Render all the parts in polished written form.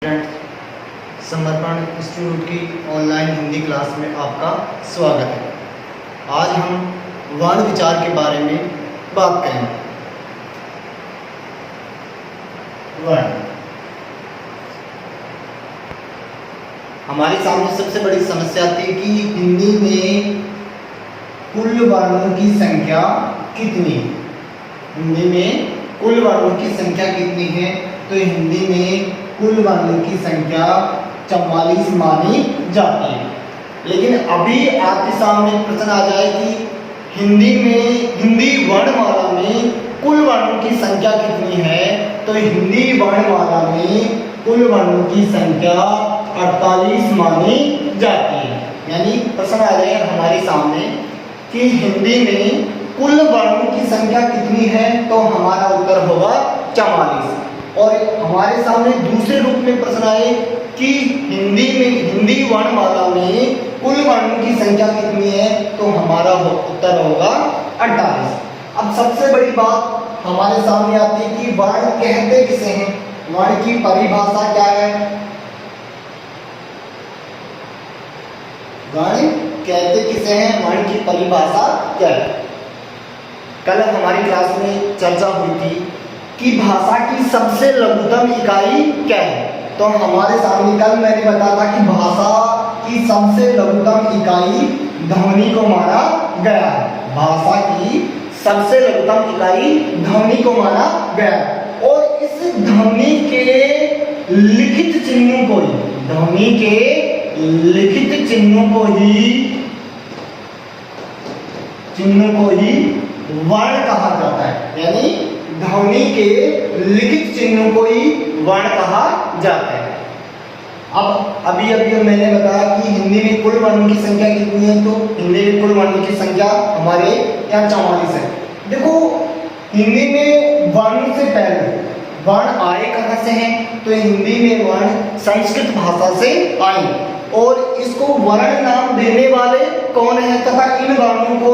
समर्पण इंस्टीट्यूट की online Hindi class में आपका स्वागत है। आज हम वर्ण विचार के बारे में बात करेंगे। वर्ण हमारे सामने सबसे बड़ी समस्या थी कि हिंदी में कुल वर्णों की संख्या कितनी है। हिंदी में कुल वर्णों की संख्या कितनी है? तो हिंदी में कुल वर्णों की संख्या 44 मानी जाती है। लेकिन अभी आपके सामने प्रश्न आ जाए कि हिंदी वर्णमाला में कुल वर्णों की संख्या कितनी है? तो हिंदी वर्णमाला में कुल वर्णों की संख्या 48 मानी जाती है। यानी प्रश्न आ जाए हमारे सामने कि हिंदी में कुल वर्णों की संख्या कितनी है? तो हमारा उत्तर होगा 44। और हमारे सामने दूसरे रूप में प्रश्न आए कि हिंदी वर्णमाला में कुल वर्णों की संख्या कितनी है? तो हमारा उत्तर होगा 48। अब सबसे बड़ी बात हमारे सामने आती है कि वर्ण कहते किसे हैं? वर्ण की परिभाषा क्या है? वर्ण कहते किसे हैं? वर्ण की परिभाषा क्या है? कल हमारी क्लास में चर्चा हुई थी कि भाषा की सबसे लघुतम इकाई क्या है। तो हमारे सामने कल मैंने बताया था कि भाषा की सबसे लघुतम इकाई ध्वनि को माना गया है। भाषा की सबसे लघुतम इकाई ध्वनि को माना गया है। और इस ध्वनि के लिखित चिन्हों को ही वर्ण कहा जाता है। यानी ध्वनि के लिखित चिन्हों को ही वर्ण कहा जाता है। अब अभी मैंने बताया कि हिंदी में कुल वर्णों की संख्या कितनी है। तो हिंदी में कुल वर्णों की संख्या हमारे यहाँ 44 है। देखो, हिंदी में वर्ण से पहले वर्ण आए कहाँ से हैं? तो हिंदी में वर्ण संस्कृत भाषा से आए और इसको वर्ण नाम देने वाले कौन है तथा इन वर्णों को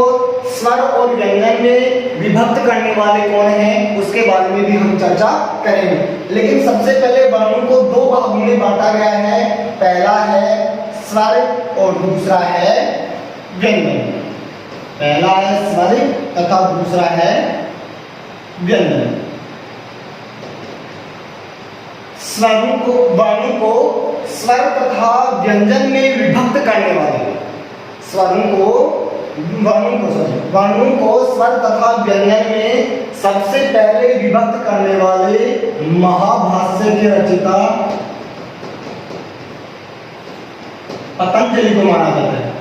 स्वर और व्यंजन में विभक्त करने वाले कौन हैं, उसके बारे में भी हम चर्चा करेंगे। लेकिन सबसे पहले वर्णों को दो भागों में बांटा गया है। पहला है स्वर और दूसरा है व्यंजन। पहला है स्वर तथा दूसरा है व्यंजन। वर्णों को स्वर तथा व्यंजन में विभक्त करने वाले वर्णों को स्वर तथा व्यंजन में सबसे पहले विभक्त करने वाले महाभाष्य के रचयिता पतंजलि को माना जाता है।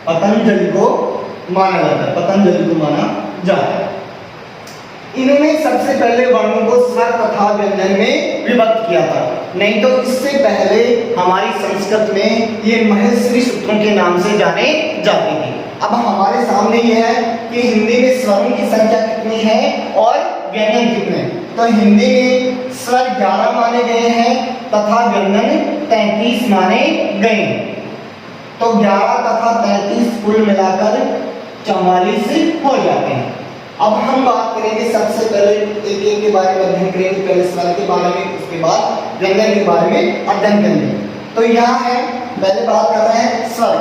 पतंजलि को माना जाता है। इन्होंने सबसे पहले वर्णों को स्वर तथा व्यंजन में विभक्त किया था। नहीं तो इससे पहले हमारी संस्कृत में ये महेश्वरी सूत्रों के नाम से जाने जाते थे। अब हमारे सामने ये है कि हिंदी में स्वरों की संख्या कितनी है और व्यंजन कितने। तो हिंदी में स्वर 11 माने गए हैं तथा व्यंजन 33 माने गए। तो 11 तथा 33 कुल मिलाकर 44 हो जाते हैं। अब हम बात करेंगे सबसे पहले एक के बारे में अध्ययन करेंगे। पहले स्वर के बारे में, उसके बाद व्यंजन के बारे में अध्ययन करेंगे। तो यहाँ है, पहले बात कर रहे हैं स्वर।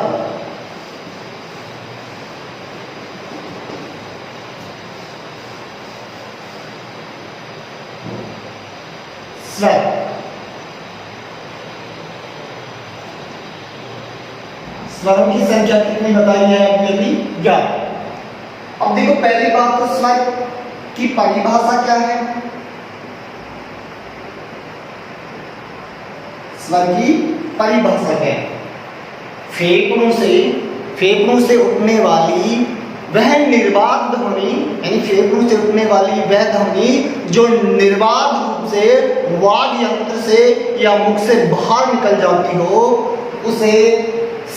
स्वरों की संख्या कितनी बताई है? अभी 11। अब देखो, पहली बात तो स्वर की परिभाषा क्या है? स्वर की परिभाषा क्या है? फेफड़ों से उठने वाली वह निर्बाध ध्वनि, यानी फेफड़ों से उठने वाली वह ध्वनि जो निर्बाध रूप से वाग यंत्र से या मुख से बाहर निकल जाती हो, उसे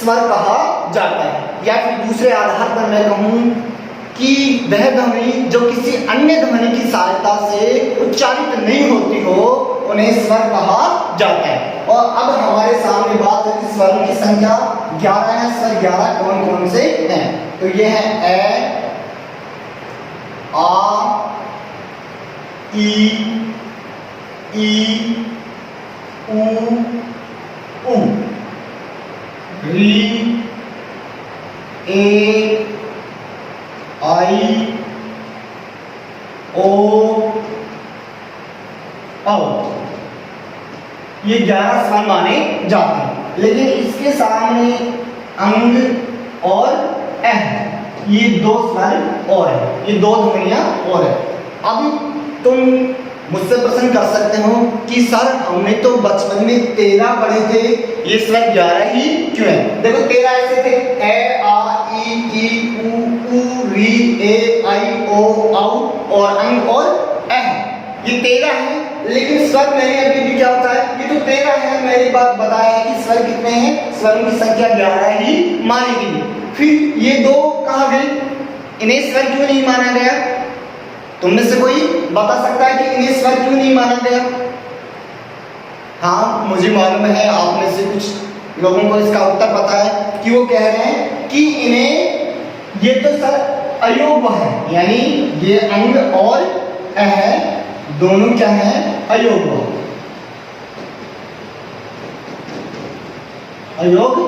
स्वर कहा जाता है। या फिर दूसरे आधार पर मैं कहूं कि वह ध्वनि जो किसी अन्य ध्वनि की सहायता से उच्चारित नहीं होती हो, उन्हें स्वर कहा जाता है। और अब हमारे सामने बात है कि स्वरों की संख्या 11 है। स्वर 11 कौन कौन से हैं? तो ये है ए, आ, ई, ऊ, उ, री, ए, आई, ओ, औ। ये 11 स्वर माने जाते हैं, लेकिन इसके सामने अंग और अह, ये 2 स्वर और है, ये 2 ध्वनियां और है। अब तुम मुझसे प्रश्न कर सकते हो कि सर हमने तो बचपन में 13 पढ़े थे, ये स्वर 11 ही क्यों है? देखो 13 ऐसे थे, ए, आ, ई, ऊ, री, ए, आई, ओ, औ और अंग और अह, ये 13 है। लेकिन स्वर मैंने अभी भी क्या होता है, ये तो 13 है, मेरी बात बताया है कि स्वर कितने हैं, स्वरों की संख्या 11 ही मानी गई। फिर ये 2 कहाँ गए, इन्हें स्वर क्यों नहीं माना गया? तुम में से कोई बता सकता है कि इन्हें स्वर क्यों नहीं माना गया? हाँ, मुझे मालूम है आप में से कुछ लोगों को इसका उत्तर पता है कि वो कह रहे हैं कि इन्हें, ये तो सर अयोग्य है, यानी ये अंग और अह दोनों क्या है, अयोग्य। अयोग्य,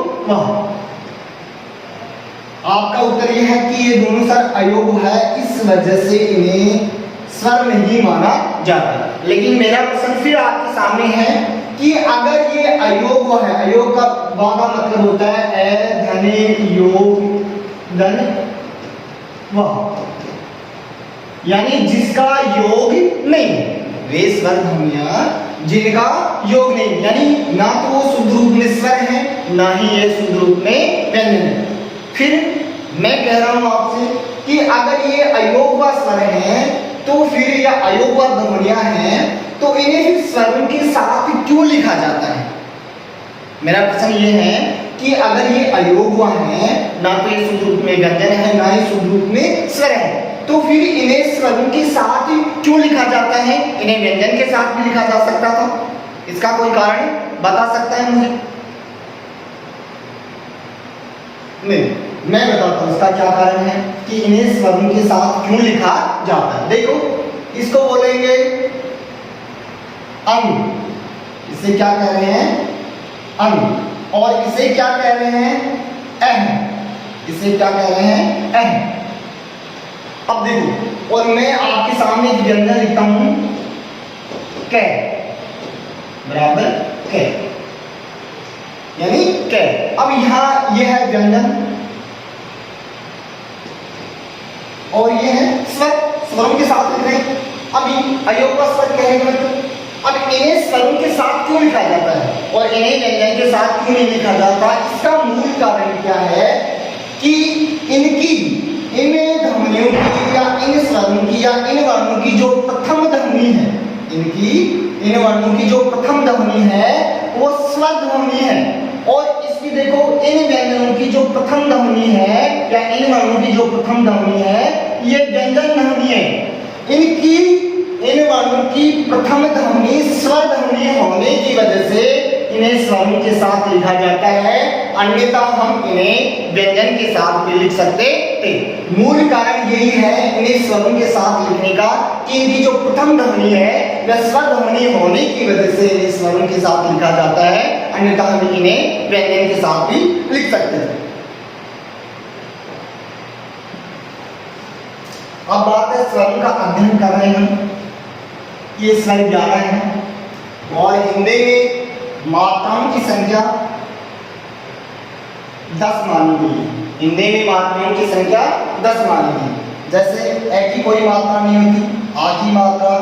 आपका उत्तर यह है कि ये दोनों स्वर अयोग्य है, इस वजह से इन्हें स्वर नहीं माना जाता। लेकिन मेरा प्रश्न फिर आपके सामने है कि अगर ये अयोग्य है, अयोग का वादा मतलब होता है ए धने योग धन वह, यानी जिसका योग नहीं, वे स्वर ध्वनियां जिनका योग नहीं, यानी ना तो वो शुद्ध रूप में स्वर है, ना ही ये शुद्ध रूप में व्यंजन है। फिर मैं कह रहा हूं आपसे कि अगर ये अयोग्य स्वर हैं, तो फिर ये अयोग्य ध्वनियां हैं, तो इन्हें फिर स्वरों के साथ क्यों लिखा जाता है? मेरा प्रश्न ये है कि अगर ये अयोग्य हैं, ना तो ये शुद्ध रूप में व्यंजन है, ना ही शुद्ध रूप में स्वर है, तो फिर इन्हें स्वरों के साथ क्यों लिखा जाता है? इन्हें व्यंजन के साथ भी लिखा जा सकता था, इसका कोई कारण बता सकता है मुझे? नहीं, मैं बताता हूं इसका क्या कारण है कि इन्हें स्वरों के साथ क्यों लिखा जाता है। देखो, इसको बोलेंगे अंग, इसे क्या कह रहे हैं, अंग, और इसे क्या कह रहे हैं, अह, इसे क्या कह रहे हैं, अह। अब देखो, और मैं आपके सामने एक व्यंजन लिखता हूं, कै बराबर कै, यानी कै। अब यहां यह है व्यंजन और यह है स्वर, स्वरों के साथ लिख रहे हैं। अभी अयोग्य स्वर कहेंगे मतलब, अब इन्हें स्वरों के साथ क्यों लिखा जाता है और इन्हें व्यंजन के साथ क्यों नहीं लिखा जाता? इसका मूल कारण क्या है कि इनकी, इन ध्वनियों की या इन स्वरों की या इन वर्णों की जो प्रथम ध्वनि है, इनकी इन वर्णों की जो प्रथम ध्वनि है वो स्वर ध्वनि है, और इसकी देखो इन व्यंजनों की जो प्रथम ध्वनि है या इन वर्णों की जो प्रथम ध्वनि है ये व्यंजन ध्वनि है। इनकी इन वर्णों की प्रथम ध्वनि स्वर ध्वनि होने की वजह से इन्हें स्वरों के साथ लिखा जाता है, अन्यथा हम इन्हें व्यंजन के साथ भी लिख सकते थे। मूल कारण यही है इन्हें स्वरों के साथ लिखने का कि इनकी जो प्रथम ध्वनि है वह स्वर ध्वनि होने की वजह से इन्हें स्वरों के साथ लिखा जाता है, अन्यथा हम इन्हें व्यंजन के साथ भी लिख सकते थे। अब बात है स्वरों का अध्ययन कर रहे हैं, ये स्वर 11 है और हिंदी में मात्राओं की संख्या 10 मानी गई है। हिंदी में मात्राओं की संख्या 10 मानी गई। जैसे ए की कोई मात्रा नहीं होती, आ की मात्रा,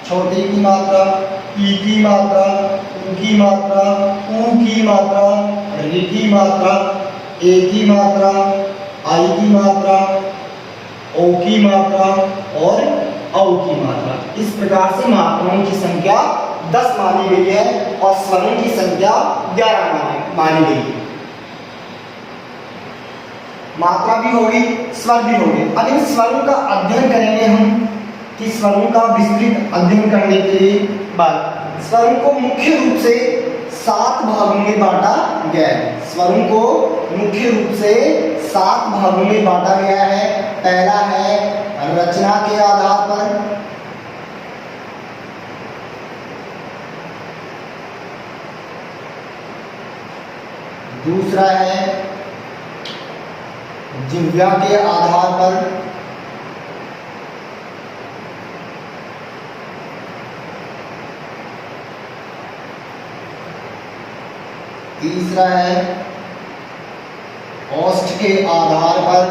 छोटी की मात्रा, ई की मात्रा, उ की मात्रा, ऊ की मात्रा, री की मात्रा, ए की मात्रा, आई की मात्रा, ओ की मात्रा और औ की मात्रा। इस प्रकार से मात्राओं की संख्या 10 मानी गई है और स्वरों की संख्या 11 मानी गई है। मात्रा भी होगी, स्वर भी होंगे। अब इन स्वरों का अध्ययन करेंगे हम कि स्वरों का विस्तृत अध्ययन करने के लिए बाद स्वरों को मुख्य रूप से 7 भागों में बांटा गया है। स्वरों को मुख्य रूप से 7 भागों में बांटा गया है। पहला है रचना के आधार पर, दूसरा है जिह्वा के आधार पर, तीसरा है ओष्ठ के आधार पर,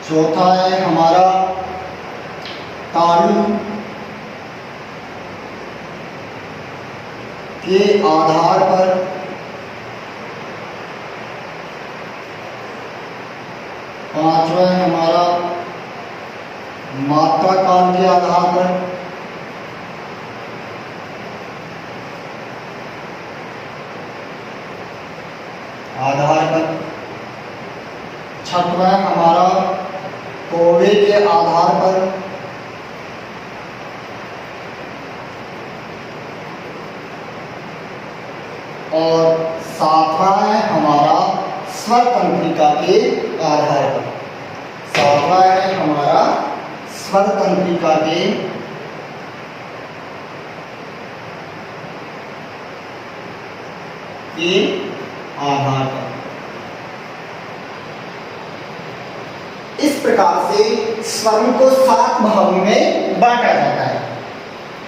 चौथा है हमारा तालु के आधार पर, पांचवा है हमारा मात्रा काल के आधार पर, छठवां है हमारा कौवे के आधार पर, और सातवां है हमारा स्वर तंत्रिका के आधार पर। सातवां है हमारा स्वर तंत्रिका के आधार पर। इस प्रकार से स्वरों को 7 भागों में बांटा जाता है।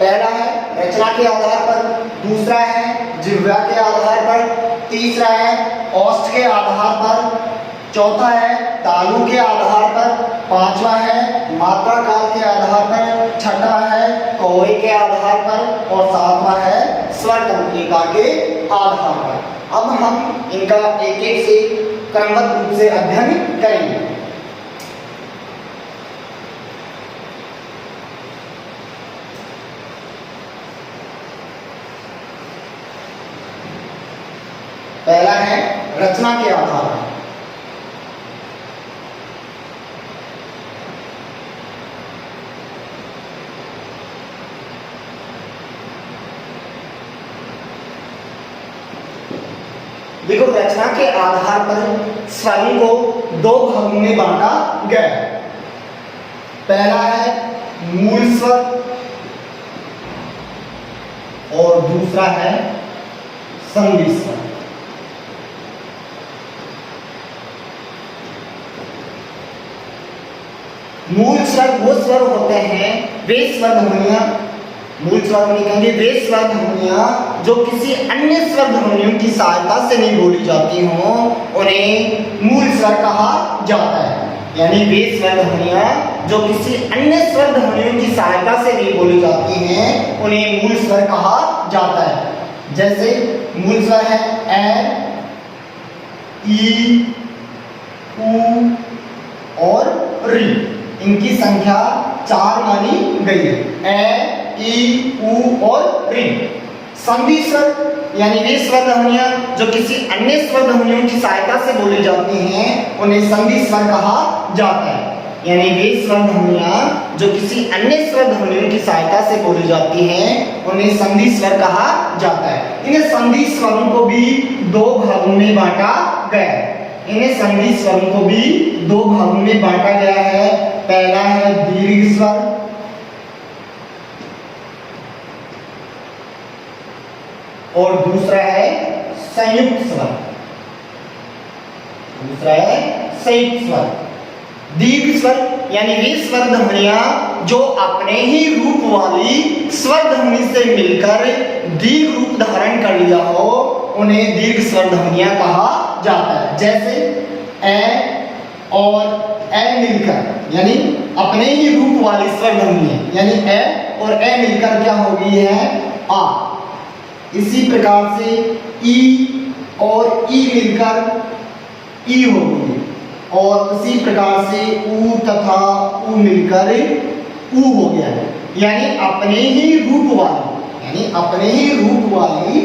पहला है रचना के आधार पर, दूसरा है जिह्वा के आधार पर, तीसरा है ओष्ठ के आधार पर, चौथा है तालु के आधार पर, पांचवा है मात्रा काल के आधार पर, छठा है कौवे के आधार पर और सातवां है स्वर तंत्रिका के आधार पर। अब हम इनका एक एक से क्रमबद्ध रूप से अध्ययन करेंगे। पहला है रचना के आधार पर। देखो, रचना के आधार पर स्वरों को 2 भागों में बांटा गया है। पहला है मूल स्वर और दूसरा है संधि स्वर। मूल स्वर वो स्वर होते हैं, वे स्वर ध्वनियां, मूल स्वर ध्वनि कहेंगे वे स्वर ध्वनियां जो किसी अन्य स्वर ध्वनियों की सहायता से नहीं बोली जाती हों, उन्हें मूल स्वर कहा जाता है। यानी वे स्वर ध्वनियां जो किसी अन्य स्वर ध्वनियों की सहायता से नहीं बोली जाती हैं, उन्हें मूल स्वर कहा जाता है। जैसे मूल स्वर है ए, ई, उ और री। इनकी संख्या 4 मानी गई है, ए, ई, उ और री। संधि स्वर यानी वे स्वर ध्वनियां जो किसी अन्य स्वर ध्वनियों की सहायता से बोली जाती हैं, उन्हें संधि स्वर कहा जाता है। यानी वे स्वर ध्वनियां जो किसी अन्य स्वर ध्वनियों की सहायता से बोली जाती हैं, उन्हें संधि स्वर कहा जाता है। इन्हें संधि स्वरों को भी 2 भागों में बांटा गया है। इन्हें संधि स्वरों को भी 2 भागों में बांटा गया है। पहला है दीर्घ स्वर और दूसरा है संयुक्त स्वर। दूसरा है संयुक्त स्वर। दीर्घ स्वर यानी वे स्वर ध्वनियां जो अपने ही रूप वाली स्वर ध्वनि से मिलकर दीर्घ रूप धारण कर लिया हो, उन्हें दीर्घ स्वर ध्वनियां कहा जाता है। जैसे ए और ए मिलकर यानी अपने ही रूप वाली स्वर ध्वनि है, यानी ए और ए मिलकर क्या हो गई है, आ। इसी प्रकार से ई और ई मिलकर ई हो गई, और उसी प्रकार से उ तथा उ मिलकर उ हो गया है। यानी अपने ही रूप वाली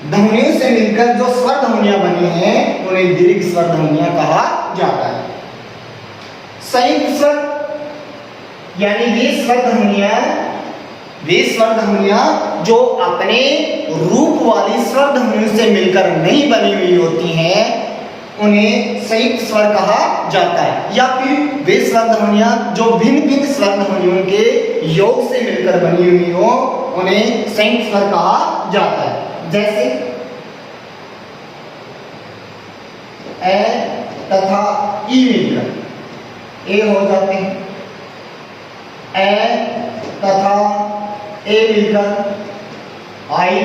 ध्वनियों से मिलकर जो स्वर ध्वनियां बनी हैं, उन्हें दीर्घ स्वर ध्वनियां कहा जाता है। संयुक्त स्वर यानी वे स्वर ध्वनियां वे स्वर ध्वनियां जो अपने रूप वाली स्वर ध्वनियों से मिलकर नहीं बनी हुई होती हैं उन्हें संयुक्त स्वर कहा जाता है। या फिर वे स्वर ध्वनियां जो भिन्न भिन्न स्वर ध्वनियों के योग से मिलकर बनी हुई हो उन्हें संयुक्त स्वर कहा जाता है। जैसे ए तथा ई मिलकर ए हो जाते हैं, ए तथा ए मिलकर आई,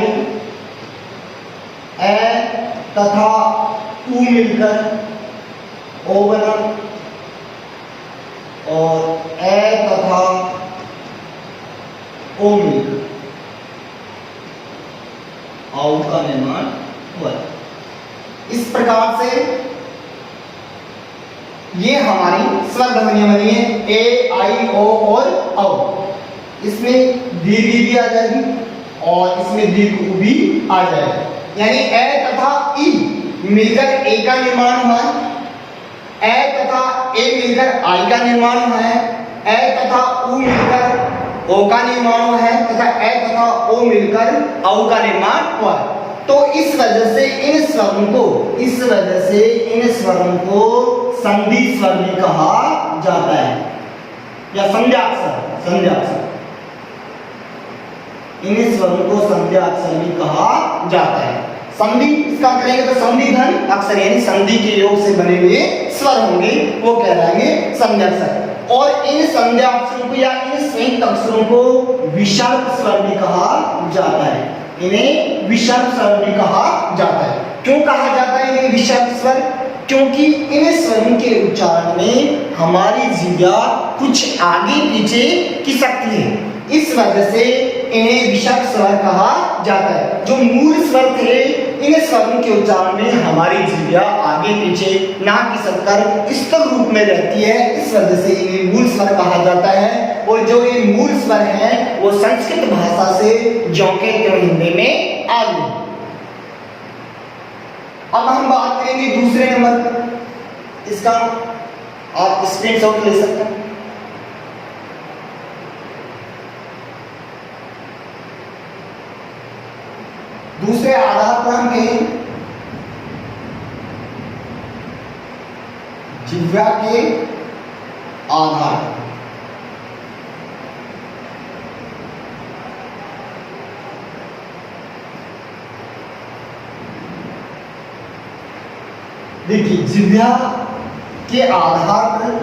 ए तथा ऊ मिलकर ओ बना, और ए तथा ओ मिलकर औ का निर्माण हुआ। इस प्रकार से ये हमारी स्वर ध्वनियां बनी है ए, आई, ओ और औ। इसमें दीर्घ भी आ जाएगी और इसमें दीर्घ उ भी आ जाएगा। यानी ए तथा ई मिलकर ए का निर्माण हुआ है, ए तथा ए मिलकर आई का निर्माण हुआ है, ए तथा उ मिलकर ओ का निर्माण हुआ है तथा ए तथा ओ मिलकर औ का निर्माण हुआ है। तो इस वजह से इन स्वरों को संधि स्वर भी कहा जाता है या संध्याक्षर। इन स्वरों को संध्याक्षर भी कहा जाता है। संधि इसका करेंगे तो संधि धन अक्षर यानी संधि के योग से बने हुए स्वर होंगे वो कहलाएंगे संध्याक्षर। और इन संध्याक्षरों को या इन संयुक्त अक्षरों को विसर्ग स्वर भी कहा जाता है। इन्हें विसर्ग स्वर भी कहा जाता है। क्यों कहा जाता है इन्हें विसर्ग स्वर? क्योंकि इन स्वरों के उच्चारण में हमारी जिह्वा कुछ आगे पीछे खिसकती है, इस वजह से इन्हें विसर्ग स्वर कहा जाता है। जो मूल स्वर थे इन स्वरों के उच्चारण में हमारी जिह्वा आगे पीछे ना खिसककर स्थिर रूप में रहती है, इस वजह से इन्हें मूल स्वर कहा जाता है। और जो ये मूल स्वर हैं वो संस्कृत भाषा से ज्यों के त्यों हिंदी में आ गए। अब हम बात करेंगे दूसरे नंबर पर। इसका आप स्क्रीनशॉट ले सकते हैं। दूसरे आधार पर हम कहें जिह्वा के आधार। देखिए जिह्वा के आधार पर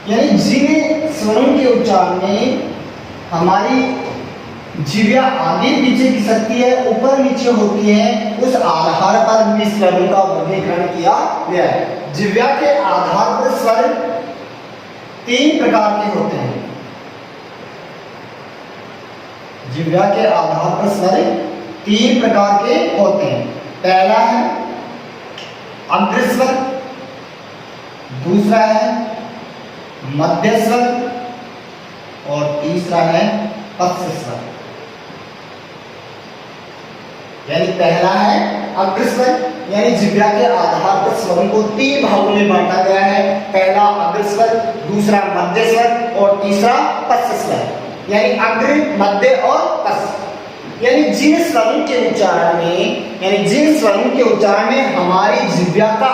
यानी जिन स्वरों के उच्चारण में हमारी जिह्वा आगे पीछे खिसकती है, ऊपर नीचे होती है, उस आधार पर भी स्वरों का वर्गीकरण किया गया है। जिह्वा के आधार पर स्वर 3 प्रकार के होते हैं। जिह्वा के आधार पर स्वर 3 प्रकार के होते हैं। पहला है अग्र स्वर, दूसरा है मध्य स्वर और तीसरा है पश्च स्वर। यानी पहला है अग्र स्वर यानी जिह्वा के आधार पर स्वरों को 3 भागों में बांटा गया है। पहला अग्र स्वर, दूसरा मध्य स्वर और तीसरा पश्च स्वर। यानी अग्र, मध्य और पश्च। यानी जिन स्वरों के उच्चारण में हमारी जिह्वा का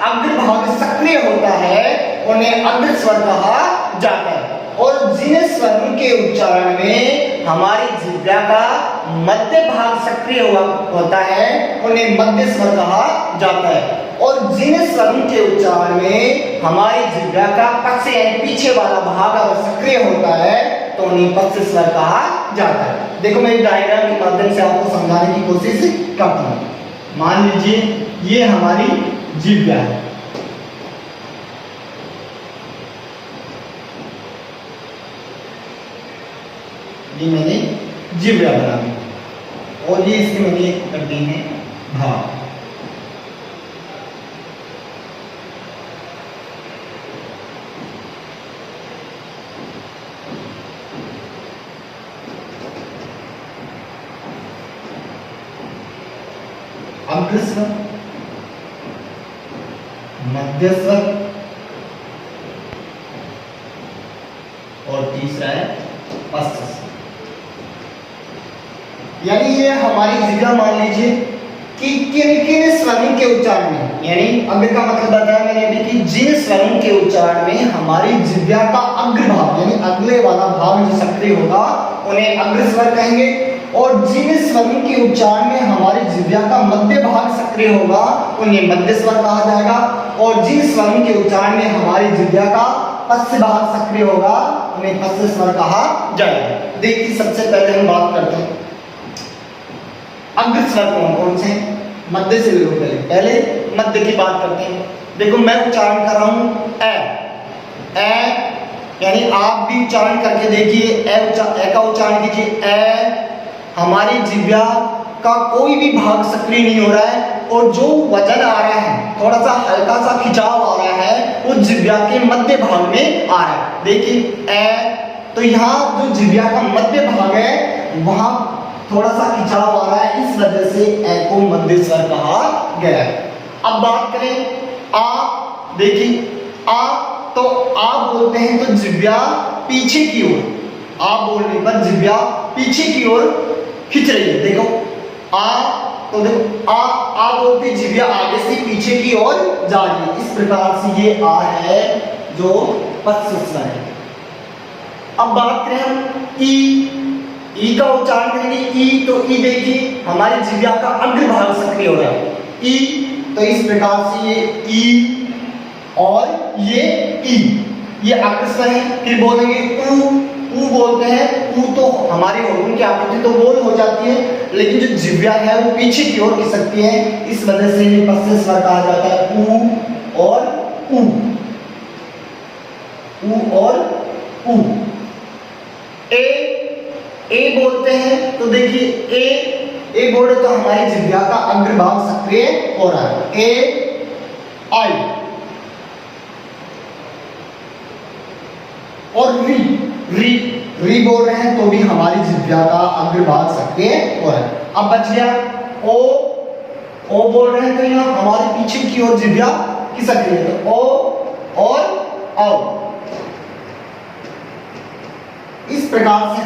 अग्रभाग सक्रिय होता है उन्हें अग्र स्वर कहा जाता है। और जिन स्वरों के उच्चारण में हमारी जिह्वा का मध्य भाग सक्रिय होता है उन्हें मध्य स्वर कहा जाता है। और जिन स्वरों के उच्चारण में हमारी जिह्वा का पश्च यानी पीछे वाला भाग अगर सक्रिय होता है तो उन्हें पश्च स्वर कहा जाता है। देखो मैं डायग्राम के माध्यम से आपको समझाने की कोशिश करता हूँ। मान लीजिए ये हमारी जिह्वा है, ये मैंने जिह्वा बना दी और ये इसके मैंने कर दी है भाग। अग्र स्वर, मध्य स्वर और तीसरा है पश्च। यानी ये हमारी जिह्वा मान लीजिए कि किन किन स्वरों के उच्चारण में, यानी अग्र का मतलब बताया मैंने अभी कि जिन स्वरों के उच्चारण में हमारी जिह्वा का अग्र भाग यानी अगले वाला भाग जो सक्रिय होगा उन्हें अग्र स्वर कहेंगे, और जिन स्वरों के उच्चारण में हमारी जिह्वा का मध्य भाग सक्रिय होगा उन्हें मध्य स्वर कहा जाएगा, और जिन स्वरों के उच्चारण में हमारी जिह्वा का पश्च भाग सक्रिय होगा उन्हें पश्च स्वर कहा जाएगा। देखिए सबसे पहले हम बात करते हैं अग्र स्वर कौन कौन से हैं, मध्य से ले लो पहले मध्य की बात करते हैं। देखो मैं उच्चारण कर रहा हूं ए, यानी आप भी उच्चारण करके देखिए ए का उच्चारण कीजिए ए। हमारी जिह्वा का कोई भी भाग सक्रिय नहीं हो रहा है, और जो वजन आ रहा है थोड़ा सा हल्का सा खिंचाव आ रहा है वो जिह्वा के मध्य भाग में आ रहा है। देखिए ए, तो यहाँ जो जिह्वा का मध्य भाग है वहां थोड़ा सा खिंचाव आ रहा है, इस वजह से ए को मध्य स्वर कहा गया है। अब बात करें आ, देखिए आ, तो आ बोलते हैं तो जिह्वा पीछे की ओर, आ बोलने पर जिह्वा पीछे की ओर खिंच रही है। देखो आ, तो देखो आ बोलते जिह्वा आगे से पीछे की ओर जा रही है, इस प्रकार से ये आ है जो पश्च स्वर है। अब बात करें हम ई का उच्चारण करेंगे ई, तो ई देखिए हमारी जिह्वा का अग्र भाग सक्रिय हो रहा है ई, तो इस प्रकार से ये ई और ये अग्र स्वर है। फिर बोलेंगे ऊ बोलते हैं, ऊ तो हमारे होठों की आकृति तो गोल हो जाती है लेकिन जो जिह्वा है वो पीछे की ओर खिसकती है, इस वजह से ये पश्च स्वर कहा जाता है ऊ और ऊ और ऊ। ए बोलते हैं तो देखिए ए बोले तो हमारी जिह्वा का अग्र भाग सक्रिय हो रहा है ए आई। और री बोल रहे हैं तो भी हमारी जिह्वा का अग्र भाग सक्रिय हो रहा है। अब बच गया ओ बोल रहे हैं तो यहाँ हमारे पीछे की ओर जिह्वा की सक्रिय है, तो ओ और औ। इस प्रकार से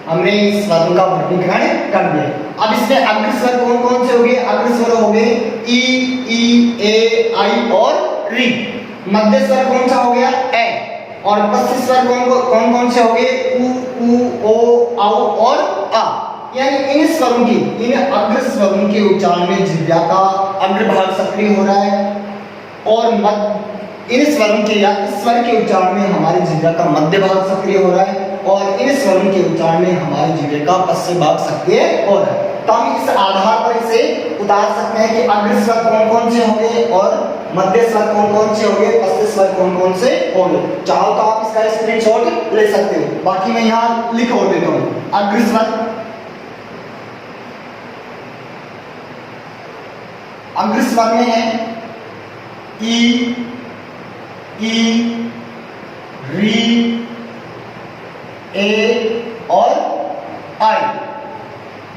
हमने इस स्वरों का वर्गीकरण कर दिया। अब इसमें अग्र स्वर कौन कौन से हो गए, अग्र स्वर हो गए ई ए आई और री। मध्य स्वर कौन सा हो गया ए, और पश्च स्वर कौन कौन से हो गए ऊ ओ औ और आ। यानी इन स्वरों की, इन अग्र स्वरों के उच्चारण में जिह्वा का अग्र भाग सक्रिय हो रहा है, और इन स्वरों के या इस स्वर के उच्चारण में हमारी जिह्वा का मध्य भाग सक्रिय हो रहा है, और इन स्वरों के उच्चारण में हमारी जिह्वा का पश्च भाग सक्रिय हो रहा है। तो हम इस आधार पर इसे उतार सकते हैं कि अग्र स्वर कौन कौन से होंगे और मध्य स्वर कौन कौन से होंगे, पश्च स्वर कौन कौन से होंगे। चाहो तो आप इसका स्क्रीनशॉट ले सकते हो, बाकी मैं यहाँ लिख और देता हूँ। अग्र स्वर में है ई री ए और आई।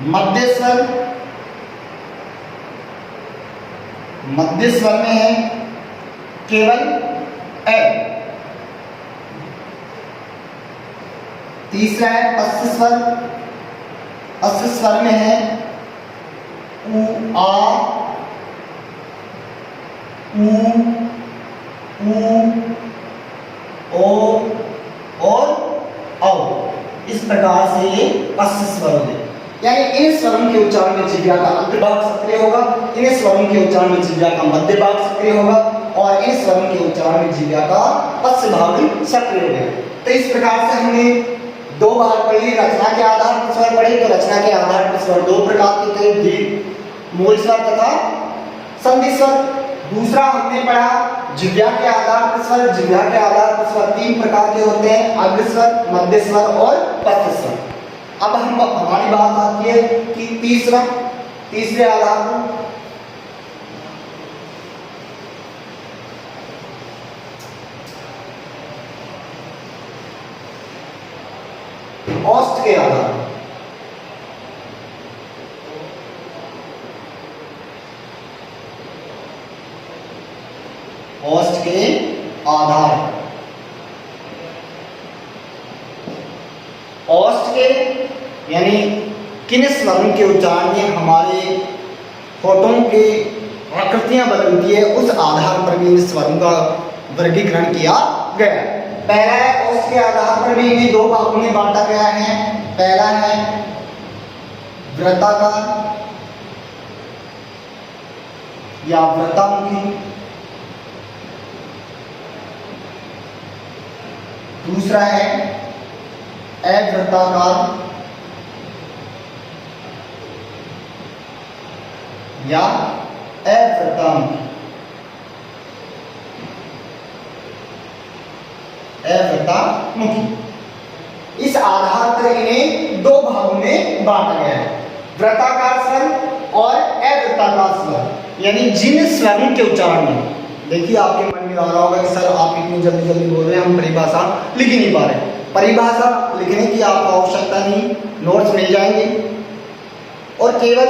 मध्य स्वर में है केवल ए। तीसरा है पश्च स्वर में है ऊ आ ओ और औ। इस प्रकार से ये पश्च स्वर होंगे। यानी इन स्वरों के उच्चारण में जिह्वा का अग्र भाग सक्रिय होगा, इन स्वरों के उच्चारण में जिह्वा का मध्य भाग सक्रिय होगा, और इन स्वरों के उच्चारण में जिह्वा का पश्च भाग सक्रिय होगा। तो इस प्रकार से हमने दो भाग पढ़ लिए। रचना के आधार पर स्वर पढ़े तो रचना के आधार पर स्वर दो प्रकार के थे, दीर्घ मूल स्वर तथा संधि स्वर। दूसरा हमने पढ़ा जिह्वा के आधार पर स्वर, जिह्वा के आधार पर स्वर तीन प्रकार के होते हैं, अग्र स्वर, मध्य स्वर और पश्च स्वर। अब हमारी बात आती है कि तीसरे आधार पर औष्ठ के आधार पर। औष्ठ के आधार औष्ठ के यानी किन स्वरों के उच्चारण में हमारे होठों के आकृतियां बदलती है, उस आधार पर भी इन स्वरों का वर्गीकरण किया गया। पहला है औष्ठ के आधार पर भी इन्हें दो भागों में बांटा गया है। पहला है वृत्ताकार या वृत्तामुखी, दूसरा है अवृत्ताकार या अवृत्तामुखी। इस आधार पर इन्हें दो भागों में बांटा गया है, वृत्ताकार स्वर और अवृत्ताकार स्वर। यानी जिन स्वरों के उच्चारण में, देखिए आपके मन में आ रहा होगा कि सर आप इतनी जल्दी जल्दी बोल रहे हैं, हम परिभाषा लिख ही नहीं पा रहे। परिभाषा लिखने की आपको आवश्यकता नहीं, नोट्स मिल जाएंगे और केवल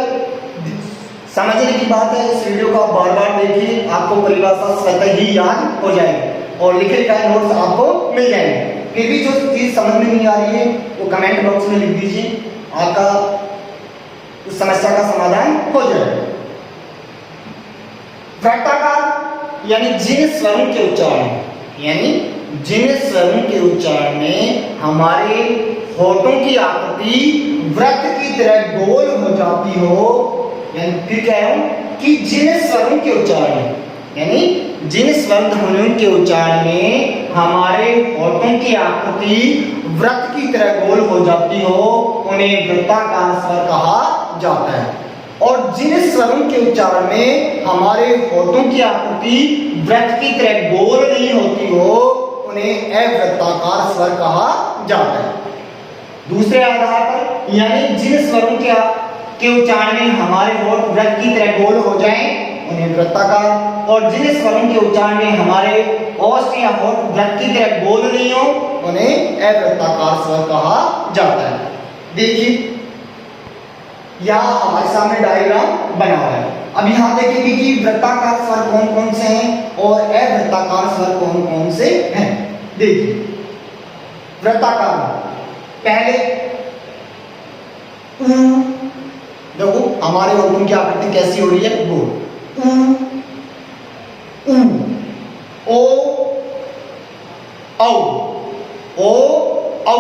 समझने की बात है। इस वीडियो को आप बार बार देखिए, आपको परिभाषा स्वतः ही याद हो जाएगी और लिखे लिखाए नोट्स आपको मिल जाएंगे। फिर भी जो चीज समझ में नहीं आ रही है वो कमेंट बॉक्स में लिख दीजिए, आपका उस समस्या का समाधान हो जाएगा। वृत्ताकार यानी जिन स्वरों के उच्चारण, यानी जिन स्वरों के उच्चारण में हमारे होठों की आकृति वृत्त की तरह गोल हो जाती हो, यानी फिर क्या है कि जिन स्वरों के उच्चारण में, यानी जिन स्वर ध्वनियों के उच्चारण में हमारे होठों की आकृति वृत्त की तरह गोल हो जाती हो, उन्हें वृत्ताकार स्वर कहा जाता है। और जिन स्वरों के उच्चारण में हमारे होठों की आकृति वृत्त की तरह गोल नहीं होती हो, उन्हें अवृत्ताकार स्वर कहा जाता है। दूसरे आधार पर, यानी जिन स्वरों के उच्चारण में हमारे होठ वृत्त की तरह गोल हो जाएं, उन्हें वृत्ताकार, और जिन स्वरों के उच्चारण में हमारे औष्ठ या होठ वृत्त की तरह गोल नहीं हो, उन्हें अवृत्ताकार स्वर कहा जाता है। देखिए यहाँ हमारे सामने डायग्राम बना हुआ है। अब यहाँ देखेंगे कि वृत्ताकार स्वर कौन कौन से हैं और अवृत्ताकार स्वर कौन कौन से हैं। देखिए वृत्ताकार, पहले देखो हमारे होठों की आकृति कैसी हो रही है, गोल। ओ औ, ओ औ,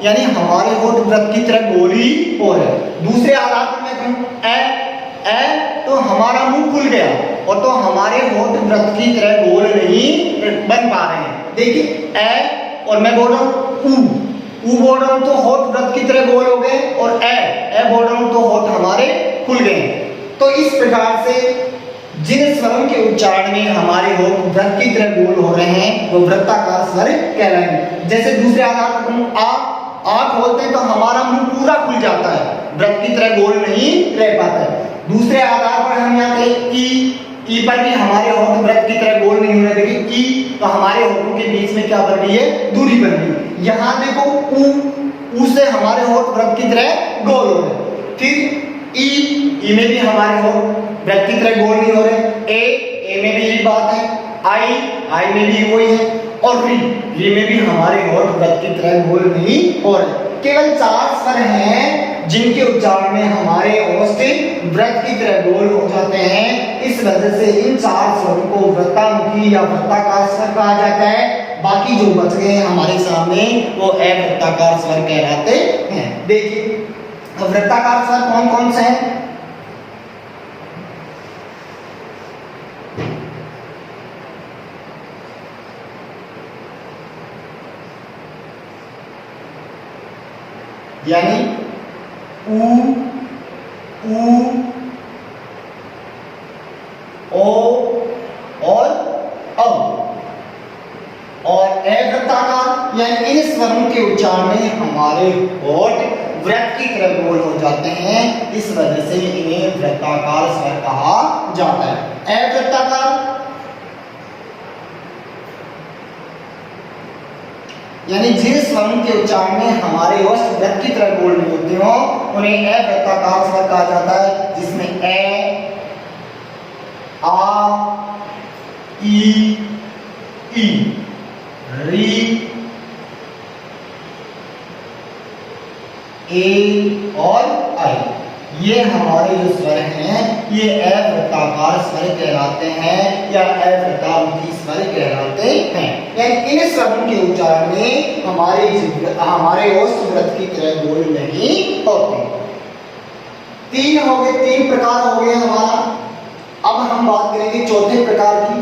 यानी हमारे होठ वृत्त की तरह गोली हो रहे। दूसरे आधार पर मैं कहूं ए, तो हमारा मुंह खुल गया और तो हमारे होठ वृत्त की तरह गोल नहीं बन पा रहे हैं। देखिए ए और मैं बोल रहा हूं ऊ बोल रहा हूं तो होठ वृत्त की तरह गोल हो गए, और ए बोल रहा हूं तो होठ हमारे खुल गए। तो इस प्रकार से जिन स्वरों के उच्चारण में हमारे होठ वृत्त की तरह गोल हो रहे हैं वो वृत्ताकार स्वर कहलाएंगे। जैसे दूसरे आधार पर हम आ खोलते हैं तो हमारा मुंह पूरा खुल जाता है, वृत्त की तरह गोल नहीं रह पाता है। दूसरे आधार पर हम यहाँ कहें ई पर भी हमारे होठ वृत्त की तरह गोल नहीं हो रहे। देखिए ई तो हमारे होठों के बीच में क्या बन रही है, दूरी बन रही है। यहाँ देखो ऊ से हमारे होठ वृत्त की तरह गोल हो रहे। फिर ई में भी हमारे होठ वृत्त की तरह गोल नहीं हो रहे। ए में भी यही बात है, आई में भी वही है, और री में भी हमारे होठ वृत्त की तरह गोल नहीं हो रहे। केवल 4 स्वर हैं जिनके उच्चारण में हमारे औष्ठ वृत्त की तरह गोल हो जाते हैं। इस वजह से इन 4 स्वरों को वृत्तामुखी या वृत्ताकार स्वर कहा जाता है। बाकी जो बच गए हैं हमारे सामने वो अवृत्ताकार स्वर कहलाते हैं। देखिए वृत्ताकार स्वर कौन कौन से हैं। यानी ऊ, ओ और औ। और अवृत्ताकार यानी इन स्वरों के उच्चारण में हमारे होठ वृत्त की तरह गोल हो जाते हैं, इस वजह से इन्हें वृत्ताकार स्वर कहा जाता है। अवृत्ताकार यानी जिन स्वरों के उच्चारण में हमारे औष्ठ वृत्त की तरह गोल नहीं होते हो उन्हें अवृत्ताकार स्वर कहा जाता है, जिसमें ए, आ, ई, री, ए और आई, ये हमारे जो स्वर हैं ये अवृत्ताकार स्वर कहलाते हैं या अवृत्तामुखी स्वर कहलाते हैं। यानी इन स्वरों के उच्चारण में हमारे ओष्ठव्रत की तरह बोल नहीं होते। तीन हो गए, तीन प्रकार हो गए हमारा। अब हम बात करेंगे चौथे प्रकार की।